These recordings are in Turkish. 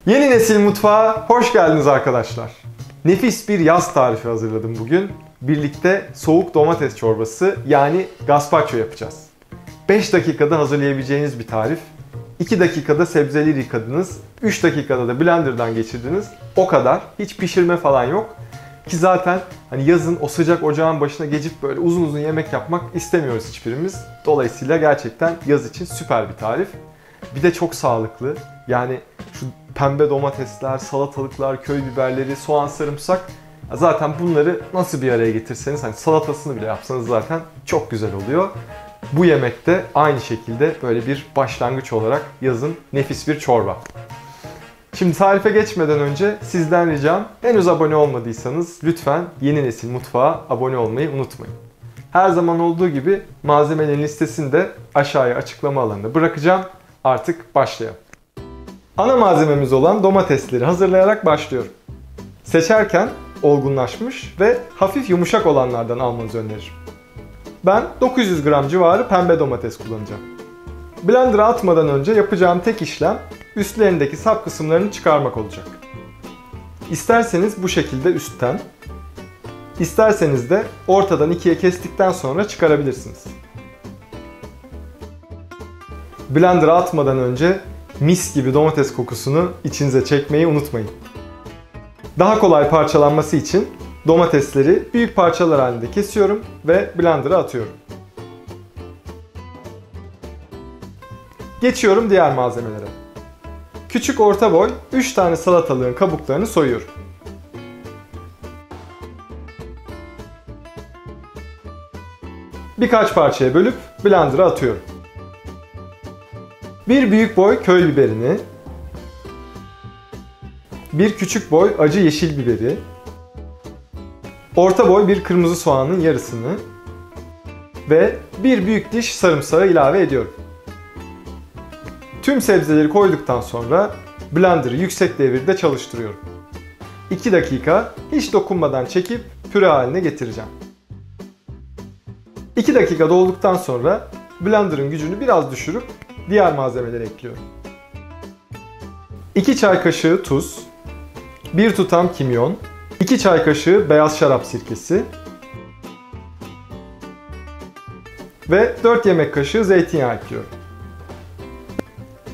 Yeni nesil mutfağa hoş geldiniz arkadaşlar. Nefis bir yaz tarifi hazırladım bugün. Birlikte soğuk domates çorbası yani gazpacho yapacağız. 5 dakikada hazırlayabileceğiniz bir tarif. 2 dakikada sebzeleri yıkadınız, 3 dakikada da blenderdan geçirdiniz. O kadar. Hiç pişirme falan yok. Ki zaten hani yazın o sıcak ocağın başına geçip böyle uzun uzun yemek yapmak istemiyoruz hiçbirimiz. Dolayısıyla gerçekten yaz için süper bir tarif. Bir de çok sağlıklı. Yani şu pembe domatesler, salatalıklar, köy biberleri, soğan, sarımsak. Zaten bunları nasıl bir araya getirseniz, hani salatasını bile yapsanız zaten çok güzel oluyor. Bu yemek de aynı şekilde böyle bir başlangıç olarak yazın nefis bir çorba. Şimdi tarife geçmeden önce sizden ricam, henüz abone olmadıysanız lütfen Yeni Nesil Mutfağa abone olmayı unutmayın. Her zaman olduğu gibi malzemelerin listesini de aşağıya açıklama alanına bırakacağım. Artık başlayalım. Ana malzememiz olan domatesleri hazırlayarak başlıyorum. Seçerken olgunlaşmış ve hafif yumuşak olanlardan almanızı öneririm. Ben 900 gram civarı pembe domates kullanacağım. Blender'a atmadan önce yapacağım tek işlem üstlerindeki sap kısımlarını çıkarmak olacak. İsterseniz bu şekilde üstten, isterseniz de ortadan ikiye kestikten sonra çıkarabilirsiniz. Blender'a atmadan önce mis gibi domates kokusunu içinize çekmeyi unutmayın. Daha kolay parçalanması için domatesleri büyük parçalar halinde kesiyorum ve blender'a atıyorum. Geçiyorum diğer malzemelere. Küçük orta boy 3 tane salatalığın kabuklarını soyuyorum. Birkaç parçaya bölüp blender'a atıyorum. Bir büyük boy köy biberini, bir küçük boy acı yeşil biberi, orta boy bir kırmızı soğanın yarısını ve bir büyük diş sarımsağı ilave ediyorum. Tüm sebzeleri koyduktan sonra blender'ı yüksek devirde çalıştırıyorum. 2 dakika hiç dokunmadan çekip püre haline getireceğim. 2 dakika dolduktan sonra blender'ın gücünü biraz düşürüp diğer malzemeleri ekliyorum. 2 çay kaşığı tuz, 1 tutam kimyon, 2 çay kaşığı beyaz şarap sirkesi ve 4 yemek kaşığı zeytinyağı ekliyorum.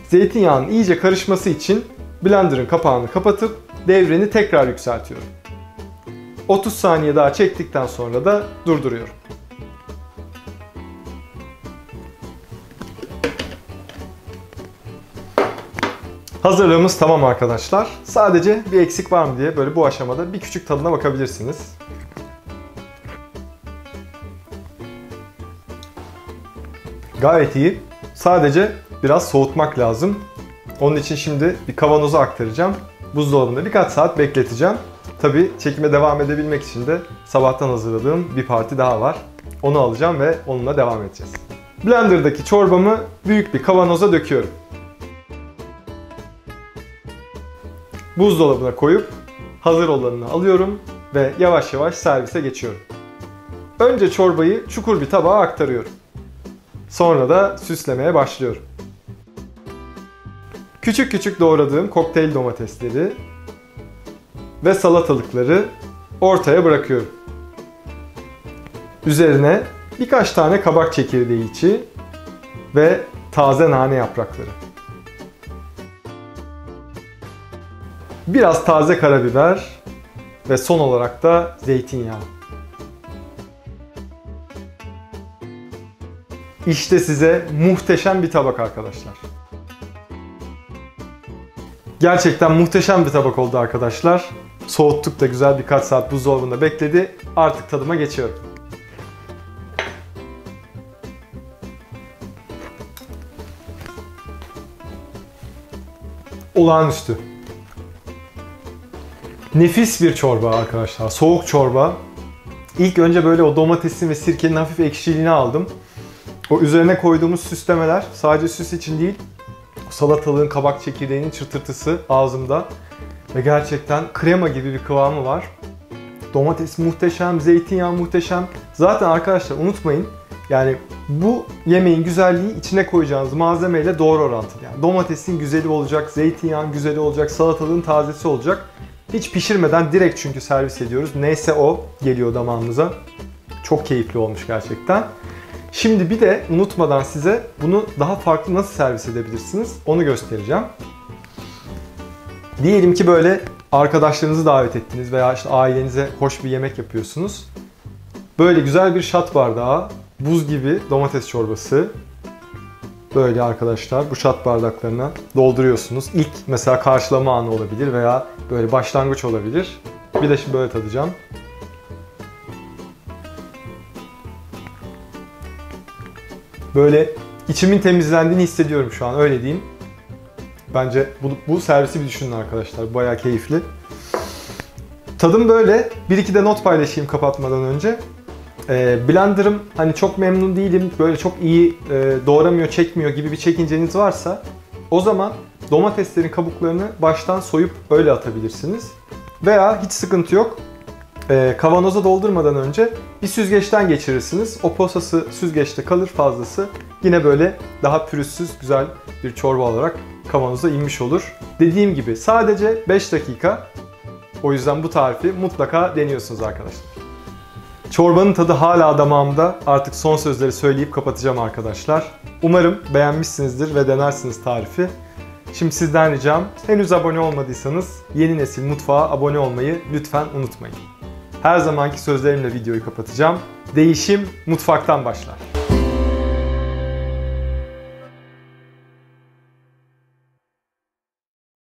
Zeytinyağının iyice karışması için blenderın kapağını kapatıp devreni tekrar yükseltiyorum. 30 saniye daha çektikten sonra da durduruyorum. Hazırlığımız tamam arkadaşlar. Sadece bir eksik var mı diye böyle bu aşamada bir küçük tadına bakabilirsiniz. Gayet iyi. Sadece biraz soğutmak lazım. Onun için şimdi bir kavanoza aktaracağım. Buzdolabında birkaç saat bekleteceğim. Tabii çekime devam edebilmek için de sabahtan hazırladığım bir parti daha var. Onu alacağım ve onunla devam edeceğiz. Blender'daki çorbamı büyük bir kavanoza döküyorum. Buzdolabına koyup hazır olanını alıyorum ve yavaş yavaş servise geçiyorum. Önce çorbayı çukur bir tabağa aktarıyorum. Sonra da süslemeye başlıyorum. Küçük küçük doğradığım kokteyl domatesleri ve salatalıkları ortaya bırakıyorum. Üzerine birkaç tane kabak çekirdeği içi ve taze nane yaprakları. Biraz taze karabiber ve son olarak da zeytinyağı. İşte size muhteşem bir tabak arkadaşlar. Gerçekten muhteşem bir tabak oldu arkadaşlar. Soğuttuk da güzel birkaç saat buzdolabında bekledi. Artık tadıma geçiyorum. Olağanüstü. Nefis bir çorba arkadaşlar. Soğuk çorba. İlk önce böyle o domatesin ve sirkenin hafif ekşiliğini aldım. O üzerine koyduğumuz süslemeler sadece süs için değil, salatalığın kabak çekirdeğinin çıtırtısı ağzımda ve gerçekten krema gibi bir kıvamı var. Domates muhteşem, zeytinyağı muhteşem. Zaten arkadaşlar unutmayın, Yani bu yemeğin güzelliği içine koyacağınız malzemeyle doğru orantılı. Yani domatesin güzeli olacak, zeytinyağın güzeli olacak, salatalığın tazesi olacak. Hiç pişirmeden direkt çünkü servis ediyoruz. Neyse o geliyor damağımıza. Çok keyifli olmuş gerçekten. Şimdi bir de unutmadan size bunu daha farklı nasıl servis edebilirsiniz onu göstereceğim. Diyelim ki böyle arkadaşlarınızı davet ettiniz veya işte ailenize hoş bir yemek yapıyorsunuz. Böyle güzel bir şat bardağı, buz gibi domates çorbası. Böyle arkadaşlar bu şat bardaklarına dolduruyorsunuz. İlk mesela karşılama anı olabilir veya böyle başlangıç olabilir. Bir de şimdi böyle tadacağım. Böyle içimin temizlendiğini hissediyorum şu an, öyle diyeyim. Bence bu servisi bir düşünün arkadaşlar. Bayağı keyifli. Tadım böyle. Bir iki de not paylaşayım kapatmadan önce. Blender'ım hani çok memnun değilim, böyle çok iyi doğramıyor, çekmiyor gibi bir çekinceniz varsa o zaman domateslerin kabuklarını baştan soyup öyle atabilirsiniz. Veya hiç sıkıntı yok. Kavanoza doldurmadan önce bir süzgeçten geçirirsiniz. O posası süzgeçte kalır, fazlası yine böyle daha pürüzsüz güzel bir çorba olarak kavanoza inmiş olur. Dediğim gibi sadece 5 dakika. O yüzden bu tarifi mutlaka deniyorsunuz arkadaşlar. Çorbanın tadı hala damağımda. Artık son sözleri söyleyip kapatacağım arkadaşlar. Umarım beğenmişsinizdir ve denersiniz tarifi. Şimdi sizden ricam, henüz abone olmadıysanız Yeni Nesil Mutfağa abone olmayı lütfen unutmayın. Her zamanki sözlerimle videoyu kapatacağım. Değişim mutfaktan başlar.